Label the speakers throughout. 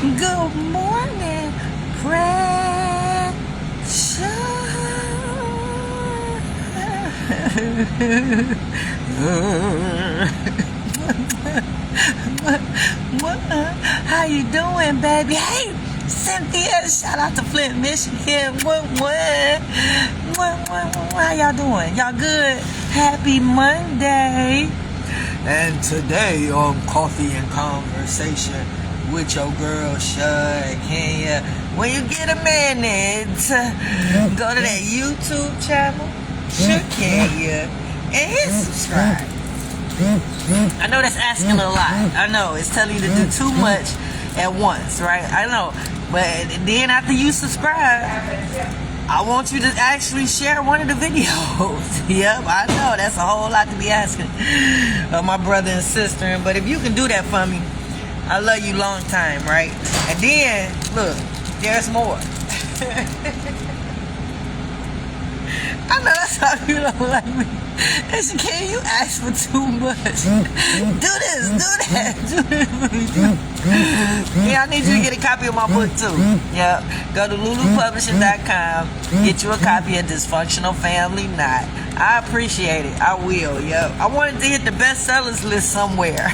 Speaker 1: Good morning, precious. How you doing, baby? Hey, Cynthia, shout out to Flint, Michigan. How y'all doing? Y'all good? Happy Monday. And today on Coffee and Conversation with your girl Shakenya, when you get a minute, go to that YouTube channel, Shakenya, and hit subscribe. I know that's asking a lot. I know it's telling you to do too much at once, right? I know, but then after you subscribe, I want you to actually share one of the videos. Yep, I know that's a whole lot to be asking of my brother and sister. But if you can do that for me, I love you long time, right? And then, look, there's more. I know that's how you don't like me. And she can't, you ask for too much. Do this, do that, do this. Yeah, I need you to get a copy of my book too. Yeah, go to lulupublishing.com, get you a copy of Dysfunctional Family Knot. I appreciate it. I will, yeah. I wanted to hit the bestsellers list somewhere.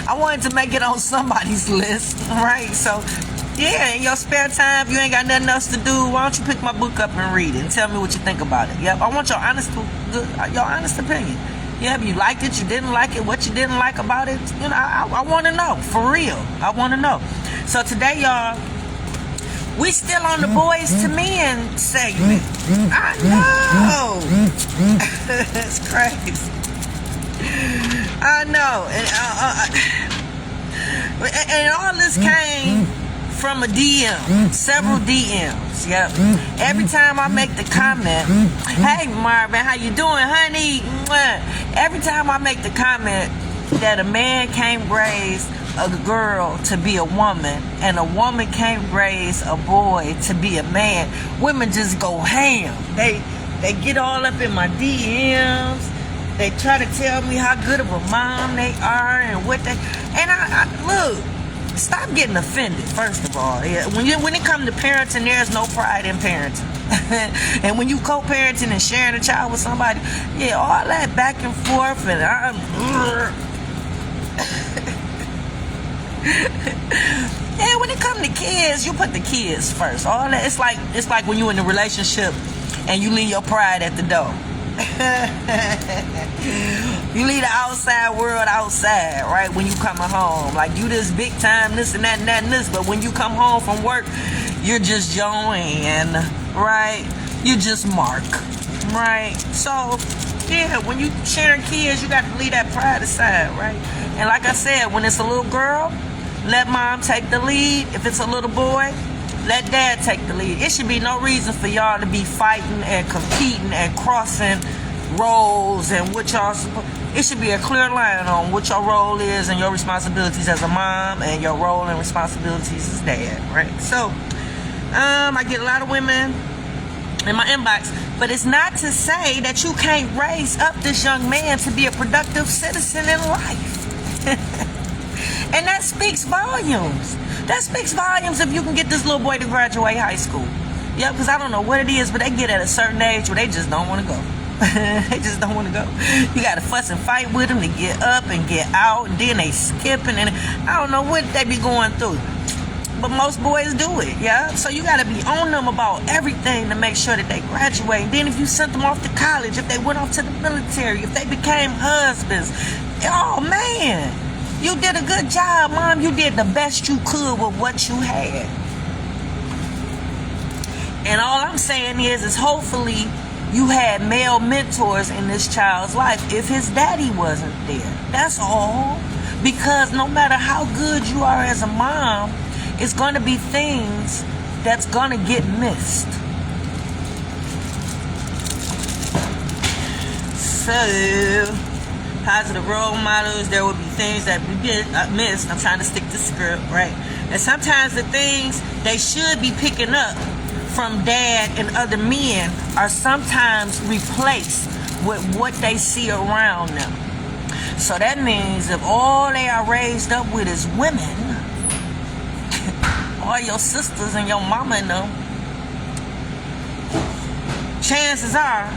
Speaker 1: I wanted to make it on somebody's list, right? So, yeah, in your spare time, if you ain't got nothing else to do, why don't you pick my book up and read it and tell me what you think about it? Yep, I want your honest opinion. Yeah, if you liked it, you didn't like it, what you didn't like about it, you know, I want to know, for real. I want to know. So today, y'all, we still on the boys to men segment. I know. It's crazy. I know. And all this came from a DM, several DMs. Yep. Every time I make the comment, hey Marvin, how you doing, honey? Every time I make the comment that a man can't raise a girl to be a woman and a woman can't raise a boy to be a man, women just go ham. They get all up in my DMs. They try to tell me how good of a mom they are and what they, and I look, stop getting offended, first of all. Yeah, when it comes to parenting, there's no pride in parenting. And when you co-parenting and sharing a child with somebody, yeah, all that back and forth and yeah, when it comes to kids, you put the kids first. All that, it's like when you in a relationship and you leave your pride at the door. You leave the outside world outside, right? When you coming home, like you this big time, this and that and that and this. But when you come home from work, you're just Joanne, right? You just Mark, right? So yeah, when you sharing kids, you got to leave that pride aside, right? And like I said, when it's a little girl, let mom take the lead. If it's a little boy, let dad take the lead. It should be no reason for y'all to be fighting and competing and crossing roles and what y'all supposed. It should be a clear line on what your role is and your responsibilities as a mom and your role and responsibilities as dad, right? So, I get a lot of women in my inbox, but it's not to say that you can't raise up this young man to be a productive citizen in life. And that speaks volumes. That speaks volumes if you can get this little boy to graduate high school. Yeah, because I don't know what it is, but they get at a certain age where they just don't want to go. They just don't want to go. You got to fuss and fight with them to get up and get out, and then they skipping, and I don't know what they be going through. But most boys do it, yeah? So you got to be on them about everything to make sure that they graduate. And then if you sent them off to college, if they went off to the military, if they became husbands, oh man, you did a good job, Mom. You did the best you could with what you had. And all I'm saying is hopefully you had male mentors in this child's life if his daddy wasn't there. That's all. Because no matter how good you are as a mom, it's going to be things that's going to get missed. So, positive role models, there will be things that we get missed. I'm trying to stick to script, right? And sometimes the things they should be picking up from dad and other men are sometimes replaced with what they see around them. So that means if all they are raised up with is women, all your sisters and your mama and them, chances are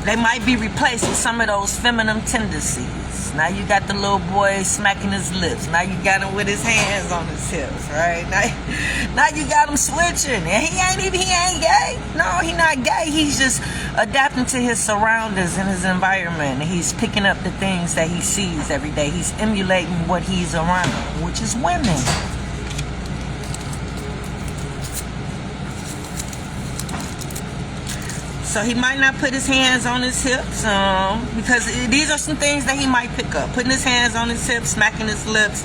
Speaker 1: they might be replaced with some of those feminine tendencies. Now you got the little boy smacking his lips. Now you got him with his hands on his hips, right? Now you got him switching. And he ain't gay. No, he not gay. He's just adapting to his surroundings and his environment. He's picking up the things that he sees every day. He's emulating what he's around, which is women. So he might not put his hands on his hips, because these are some things that he might pick up. Putting his hands on his hips, smacking his lips,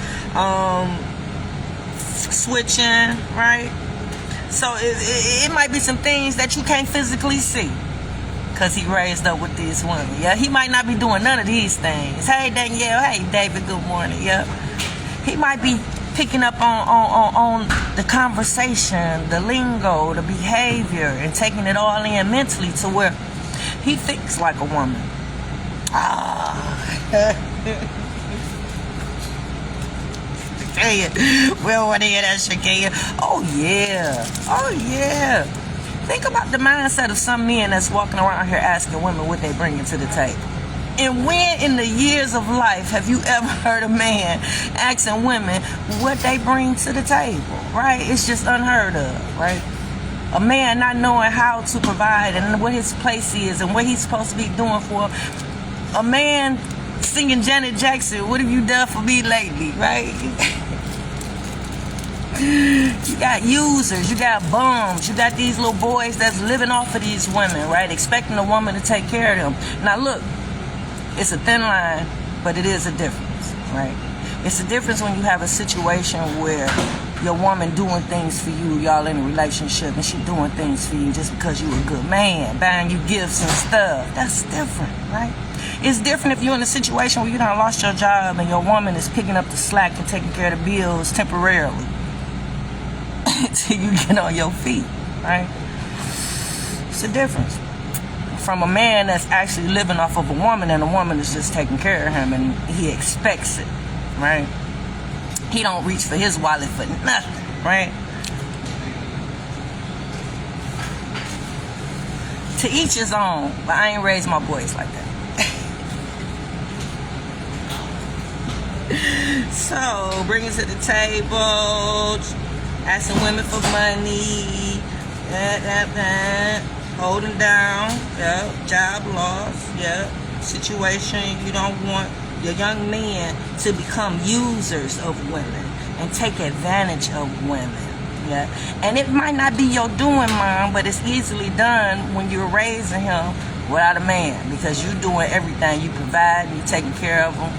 Speaker 1: switching, right? So it might be some things that you can't physically see, because he raised up with these women. Yeah, he might not be doing none of these things. Hey, Danielle. Hey, David. Good morning. Yeah, he might be picking up on the conversation, the lingo, the behavior, and taking it all in mentally to where he thinks like a woman. We don't want to hear that, Shakenya. Oh yeah. Think about the mindset of some men that's walking around here asking women what they bring to the table. And when in the years of life have you ever heard a man asking women what they bring to the table, right? It's just unheard of, right? A man not knowing how to provide and what his place is and what he's supposed to be doing for a man singing Janet Jackson, what have you done for me lately, right? You got users, you got bums, you got these little boys that's living off of these women, right? Expecting a woman to take care of them. Now look, it's a thin line, but it is a difference, right? It's a difference when you have a situation where your woman doing things for you, y'all in a relationship, and she doing things for you just because you a good man, buying you gifts and stuff. That's different, right? It's different if you're in a situation where you done lost your job and your woman is picking up the slack and taking care of the bills temporarily until you get on your feet, right? It's a difference from a man that's actually living off of a woman, and a woman is just taking care of him and he expects it, right? He don't reach for his wallet for nothing, right? To each his own, but I ain't raised my boys like that. So, bring it to the table, asking women for money, holding down, job loss, situation. You don't want your young men to become users of women and take advantage of women. Yeah, and it might not be your doing, Mom, but it's easily done when you're raising him without a man, because you're doing everything. You provide, you're taking care of them.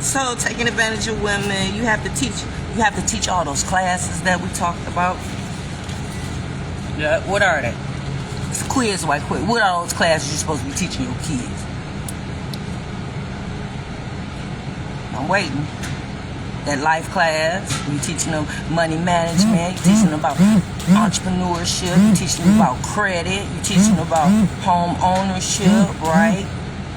Speaker 1: So taking advantage of women, you have to teach all those classes that we talked about. Yeah, what are they? It's a quiz right quick. What are those classes you're supposed to be teaching your kids? I'm waiting. That life class, you're teaching them money management, you're teaching them about entrepreneurship, you're teaching them about credit, you're teaching them about home ownership, right?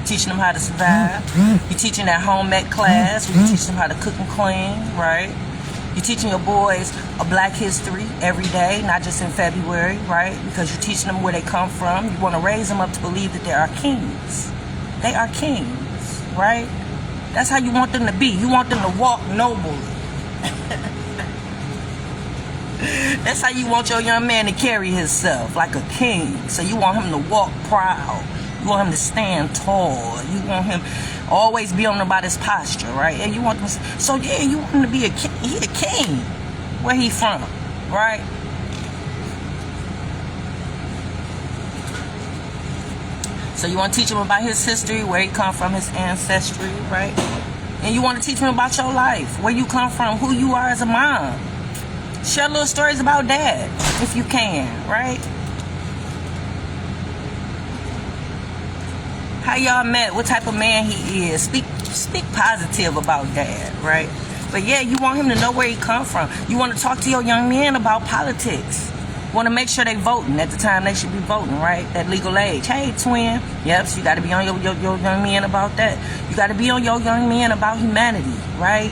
Speaker 1: Teaching them how to survive. You're teaching that home ec class where you teach them how to cook and clean, right? You're teaching your boys a black history every day, not just in February, right? Because you're teaching them where they come from. You want to raise them up to believe that they are kings. They are kings, right? That's how you want them to be. You want them to walk nobly. That's how you want your young man to carry himself, like a king. So you want him to walk proud. You want him to stand tall. You want him always be on about his posture, right? And you want him, so yeah, you want him to be a king. He a king. Where he from, right? So you want to teach him about his history, where he come from, his ancestry, right? And you want to teach him about your life, where you come from, who you are as a mom. Share little stories about dad, if you can, right? How y'all met, what type of man he is. Speak positive about dad, right? But yeah, you want him to know where he come from. You want to talk to your young men about politics. You want to make sure they voting at the time they should be voting, right? That legal age. Hey, twin. Yep, so you got to be on your young men about that. You got to be on your young men about humanity, right?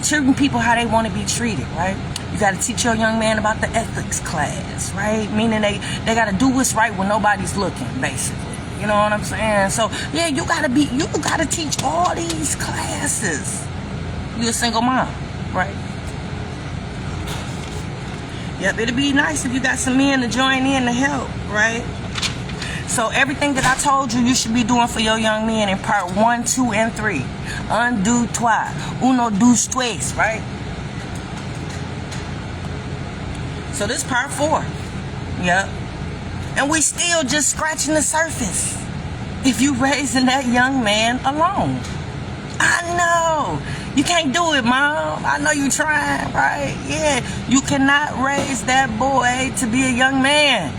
Speaker 1: treating people how they want to be treated, right? You got to teach your young man about the ethics class, right? Meaning they got to do what's right when nobody's looking, basically. You know what I'm saying? So, yeah, you got to teach all these classes. You're a single mom, right? Yep, it'd be nice if you got some men to join in to help, right? So everything that I told you, you should be doing for your young men in part 1, 2, and 3. Un, deux, trois. Uno, dos, tres, right? So this part 4. Yep. And we still just scratching the surface. If you raising that young man alone. I know. You can't do it, Mom. I know you trying, right? Yeah. You cannot raise that boy to be a young man.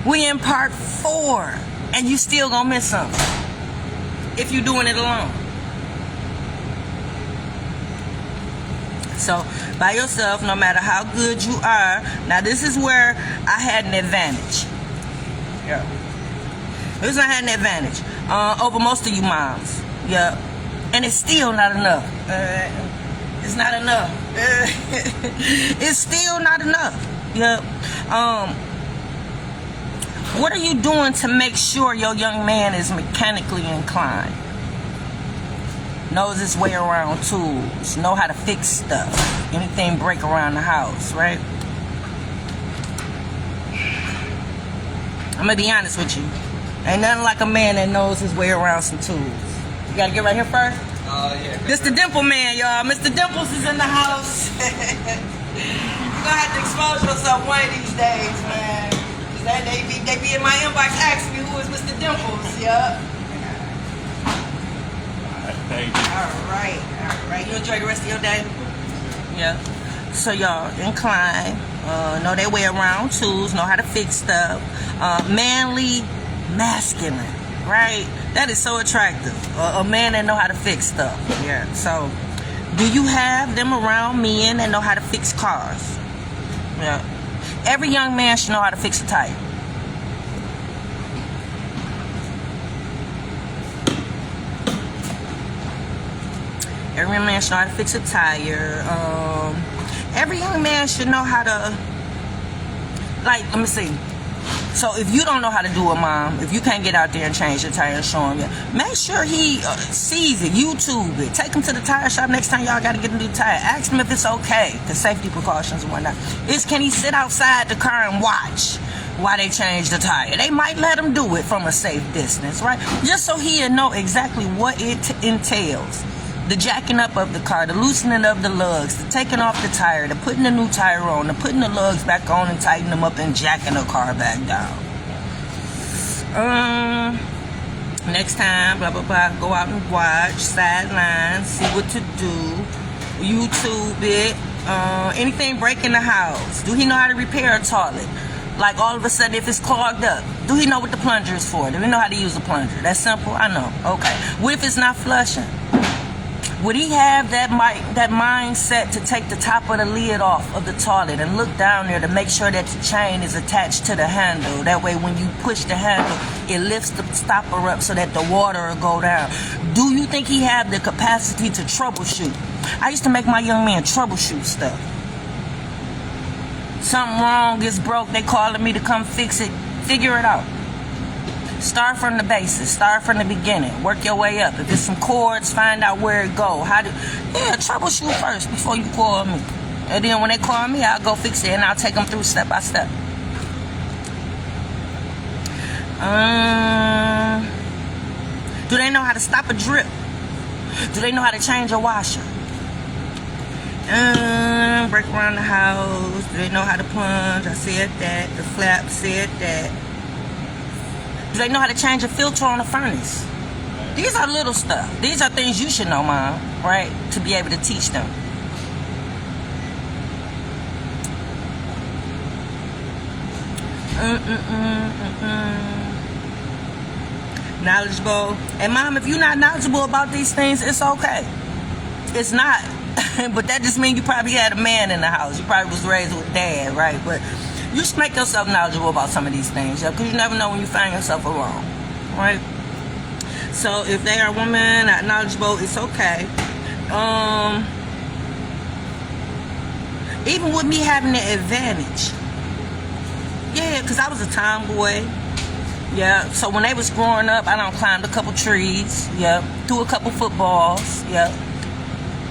Speaker 1: We in part 4. And you still gonna miss something. If you doing it alone. So, by yourself, no matter how good you are. Now, this is where I had an advantage. Yeah. This is where I had an advantage. Over most of you moms. Yeah. And it's still not enough. It's not enough. It's still not enough. Yeah. What are you doing to make sure your young man is mechanically inclined? Knows his way around tools. Know how to fix stuff. Anything break around the house, right? I'm gonna be honest with you. Ain't nothing like a man that knows his way around some tools. You gotta get right here first?
Speaker 2: Yeah.
Speaker 1: This the Dimple Man, y'all. Mr. Dimples is in the house. You're gonna have to expose yourself one of these days, man. They be in my inbox asking me who is Mr. Dimples, yeah.
Speaker 2: Thank you.
Speaker 1: Alright. You enjoy the rest of your day? Yeah. So y'all, incline, know their way around tools, know how to fix stuff. Manly, masculine, right? That is so attractive. A man that know how to fix stuff. Yeah. So, do you have them around men that know how to fix cars? Yeah. Every young man should know how to fix a tire. Every young man should know how to fix a tire. Every young man should know how to, let me see. So if you don't know how to do it, Mom, if you can't get out there and change your tire and show him, make sure he sees it, YouTube it. Take him to the tire shop next time y'all got to get a new tire. Ask him if it's okay, the safety precautions and whatnot. Can he sit outside the car and watch while they change the tire? They might let him do it from a safe distance, right? Just so he'll know exactly what it entails. The jacking up of the car, the loosening of the lugs, the taking off the tire, the putting the new tire on, the putting the lugs back on and tightening them up and jacking the car back down. Next time, blah, blah, blah, go out and watch, sidelines, see what to do, YouTube it, anything break in the house. Do he know how to repair a toilet? Like all of a sudden, if it's clogged up, do he know what the plunger is for? Do he know how to use a plunger? That's simple, I know, okay. What if it's not flushing? Would he have that mindset to take the top of the lid off of the toilet and look down there to make sure that the chain is attached to the handle? That way when you push the handle, it lifts the stopper up so that the water will go down. Do you think he have the capacity to troubleshoot? I used to make my young man troubleshoot stuff. Something wrong, it's broke, they calling me to come fix it. Figure it out. Start from the basis. Start from the beginning. Work your way up. If it's some cords, find out where it go. Troubleshoot first before you call me. And then when they call me, I'll go fix it and I'll take them through step by step. Do they know how to stop a drip? Do they know how to change a washer? Break around the house. Do they know how to plunge? I said that. The flap said that. Do they know how to change a filter on a furnace? These are little stuff. These are things you should know, Mom, right? To be able to teach them. Knowledgeable. And Mom, if you're not knowledgeable about these things, it's okay. It's not. But that just means you probably had a man in the house. You probably was raised with Dad, right? But you should make yourself knowledgeable about some of these things, because you never know when you find yourself alone, right? So if they are women not knowledgeable, it's okay. Even with me having the advantage. Yeah, because I was a tomboy. Yeah, so when they was growing up, I done climbed a couple trees. Yep, threw a couple footballs. Yep,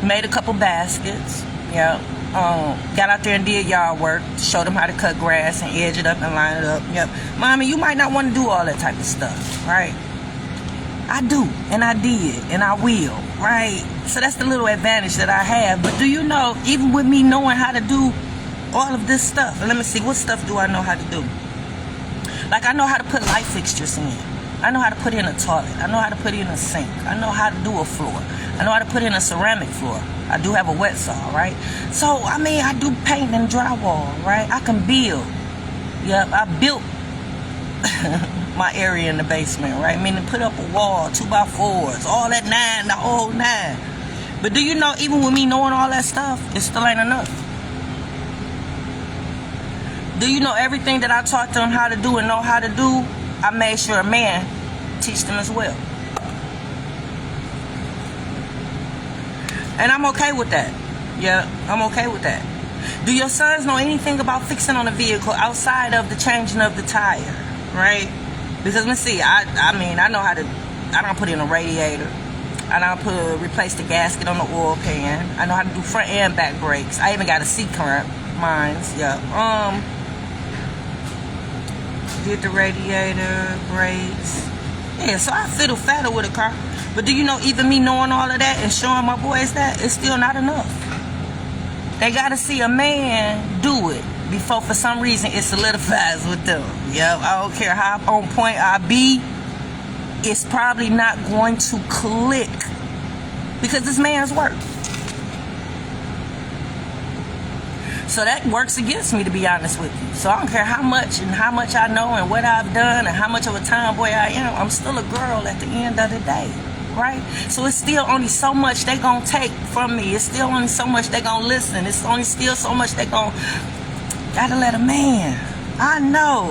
Speaker 1: made a couple baskets. Yep, got out there and did yard work. Showed them how to cut grass and edge it up and line it up. Yep, mommy, you might not want to do all that type of stuff, right? I do, and I did, and I will, right? So that's the little advantage that I have. But do you know, even with me knowing how to do all of this stuff, let me see, what stuff do I know how to do? Like, I know how to put light fixtures in. I know how to put in a toilet. I know how to put in a sink. I know how to do a floor. I know how to put in a ceramic floor. I do have a wet saw, right? So, I mean, I do paint and drywall, right? I can build. Yep, I built my area in the basement, right? Meaning put up a wall, 2x4s, all that 9, the whole 9. But do you know, even with me knowing all that stuff, it still ain't enough. Do you know everything that I taught them how to do and know how to do, I made sure a man teach them as well. And I'm okay with that. Yeah, I'm okay with that. Do your sons know anything about fixing on a vehicle outside of the changing of the tire, right? Because let's see, I mean, I know how to, I don't put in a radiator. I don't replace the gasket on the oil pan. I know how to do front and back brakes. I even got a seat current, mines, yeah. Did the radiator, brakes. Yeah, so I fiddle faddle with a car. But do you know, even me knowing all of that and showing my boys that, it's still not enough. They gotta see a man do it before for some reason it solidifies with them. Yep, I don't care how on point I be, it's probably not going to click because it's man's work. So that works against me, to be honest with you. So I don't care how much I know and what I've done and how much of a tomboy I am. I'm still a girl at the end of the day, right? So it's still only so much they gonna take from me. It's still only so much they gonna listen. It's only still so much they gonna gotta let a man. I know.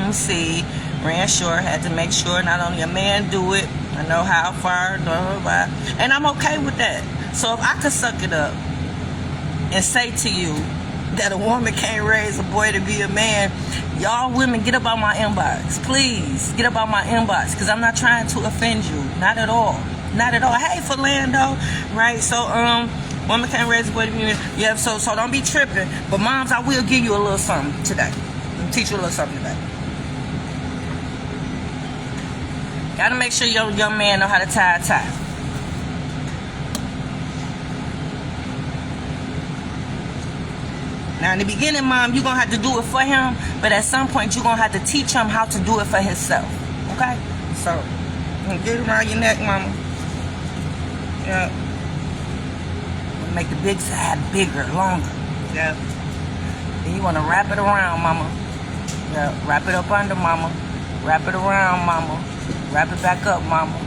Speaker 1: Let's see. Ran sure, had to make sure not only a man do it, I know how far, blah, blah, blah. And I'm okay with that. So if I could suck it up and say to you that a woman can't raise a boy to be a man, y'all women, get up out my inbox. Please, get up out my inbox, because I'm not trying to offend you. Not at all. Not at all. Hey, Philando, right? So, woman can't raise a boy to be a man. Yeah, so don't be tripping. But moms, I will give you a little something today. I'll teach you a little something today. Gotta make sure your young man know how to tie a tie. Now in the beginning, mom, you're gonna have to do it for him, but at some point you're gonna have to teach him how to do it for himself. Okay? So, get it around your neck, mama. Yeah. Make the big side bigger, longer. Yeah. Then you wanna wrap it around, mama. Yeah. Wrap it up under, mama. Wrap it around, mama. Wrap it back up, mama.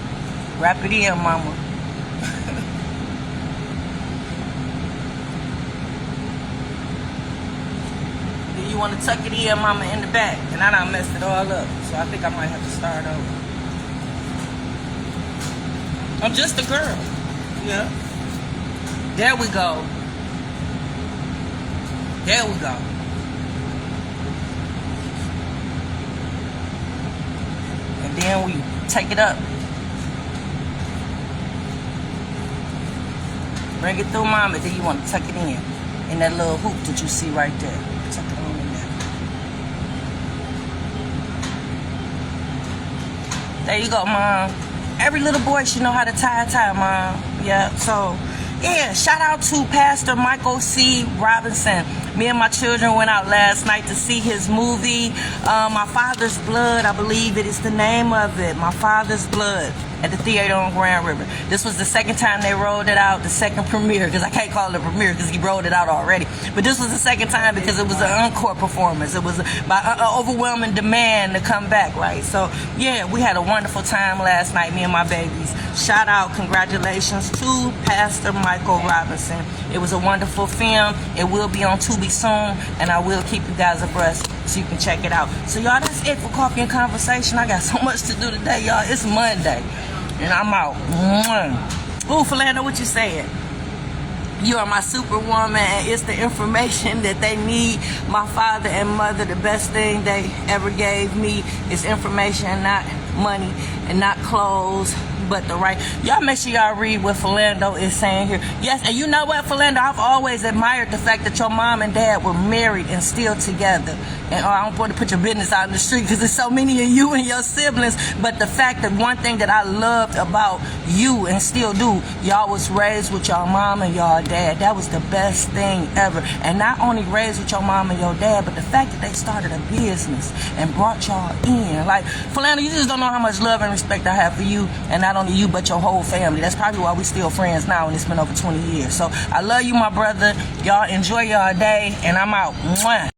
Speaker 1: Wrap it in, mama. Then you want to tuck it in, mama, in the back. And I done messed it all up. So I think I might have to start over. I'm just a girl. Yeah. There we go. There we go. And then we take it up. Bring it through, mama. Then you want to tuck it in that little hoop that you see right there. Tuck it on in there. There you go, mom. Every little boy should know how to tie a tie, mom. Yeah, so, yeah, shout out to Pastor Michael C. Robinson. Me and my children went out last night to see his movie, My Father's Blood, I believe it is the name of it, My Father's Blood, at the theater on Grand River. This was the second time they rolled it out, the second premiere, because I can't call it a premiere because he rolled it out already. But this was the second time because it was an encore performance. It was by overwhelming demand to come back, right? So, yeah, we had a wonderful time last night, me and my babies. Shout out, congratulations to Pastor Michael Robinson. It was a wonderful film. It will be on Tubi be soon, and I will keep you guys abreast so you can check it out. So y'all, that's it for Coffee and Conversation. I got so much to do today, y'all. It's Monday, and I'm out. Ooh, Philando, what you saying? You are my superwoman, and it's the information that they need. My father and mother, the best thing they ever gave me is information, not money, and not clothes, but the right. Y'all make sure y'all read what Philando is saying here. Yes, and you know what, Philando, I've always admired the fact that your mom and dad were married and still together. And I don't want to put your business out in the street because there's so many of you and your siblings, but the fact that one thing that I loved about you and still do, y'all was raised with your mom and your dad. That was the best thing ever. And not only raised with your mom and your dad, but the fact that they started a business and brought y'all in. Like, Philando, you just don't know how much love and respect I have for you, and not only you, but your whole family. That's probably why we still friends now, and it's been over 20 years. So I love you, my brother. Y'all enjoy y'all day, and I'm out. Mwah.